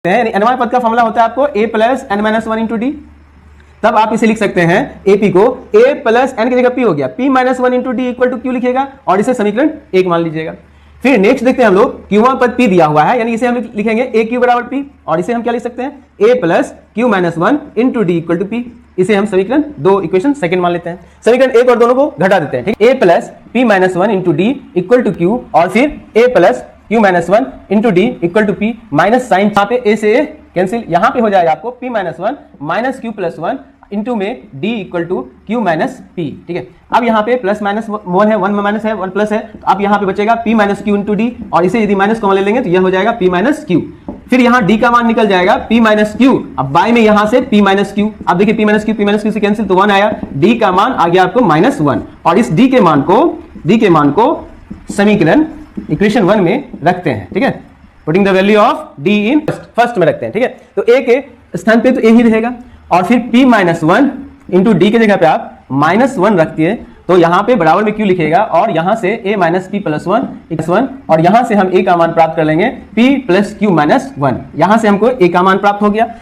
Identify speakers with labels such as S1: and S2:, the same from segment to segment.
S1: एनवां पद का फॉर्मूला होता है आपको a plus N minus one into d. तब आप इसे लिख सकते हैं AP को a प्लस एन की जगह p हो गया, p minus one into d equal to q लिखिएगा और इसे समीकरण 1 मान लीजिएगा। फिर नेक्स्ट देखते हैं हम लोग क्यूआं पद p दिया हुआ है, यानी इसे हम लिखेंगे a क्यू बराबर p और इसे हम क्या लिख सकते हैं a plus Q minus one into d equal to p। इसे हम समीकरण 2 इक्वेशन सेकंड मान लेते हैं। समीकरण 1 और दोनों को घटा देते हैं, ठीक है। a plus p minus one into d equal to q और फिर a plus q minus one into d equal to p minus sign यहाँ पे a से a कैंसिल, यहाँ पे हो जाएगा आपको p minus one minus q plus one into में d equal to q minus p, ठीक है। अब यहाँ पे प्लस माइनस वन है, वन माइनस है, वन प्लस है, तो अब यहाँ पे बचेगा p minus q into d और इसे यदि माइनस कॉमन ले लेंगे तो यह हो जाएगा p माइनस क्यू। फिर यहाँ d का मान निकल जाएगा p माइनस क्यू, अब बाय में यहाँ से p माइनस क्यू, अब देखिए p माइनस क्यू से कैंसिल तो 1 आया, d का मान आ गया आपको माइनस 1 और इस d के मान को समीकरण इक्वेशन 1 में रखते हैं, ठीक है। Putting the value of d in first में रखते हैं, ठीक है। तो a के स्थान पे तो a ही रहेगा और फिर p minus one into D के जगह पे आप माइनस 1 रखती है तो यहाँ पे बराबर में q लिखेगा और यहाँ से a minus P plus one और यहाँ से हम a का मान प्राप्त कर लेंगे p plus Q minus one. यहाँ से हमको a का मान प्राप्त हो गया।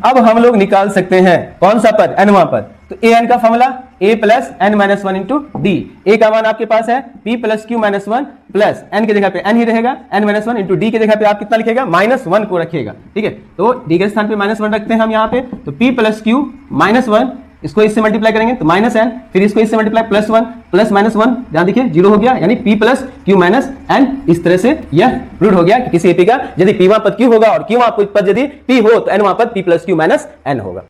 S1: अब हम लोग निकाल सकते हैं कौन सा पद, एनवां पद। तो ए एन का formula a plus N minus one into D. A का मान आपके पास है p plus Q minus one plus N के जगह पे n ही रहेगा, n minus one into D के जगह पे आप कितना लिखेगा माइनस 1 को रखिएगा, ठीक है। तो डी के स्थान पे माइनस 1 रखते हैं हम यहाँ पे, तो p प्लस क्यू माइनस 1 इसको इससे मल्टीप्लाई करेंगे तो माइनस एन, फिर इसको इससे मल्टीप्लाई प्लस 1 प्लस माइनस 1, ध्यान देखिए 0 हो गया, यानी p plus Q minus n. इस तरह से यह प्रूव हो गया कि किसी एपी का यदि p वां पद q होगा और q वां पद यदि p हो तो n वां पद p plus Q minus n होगा।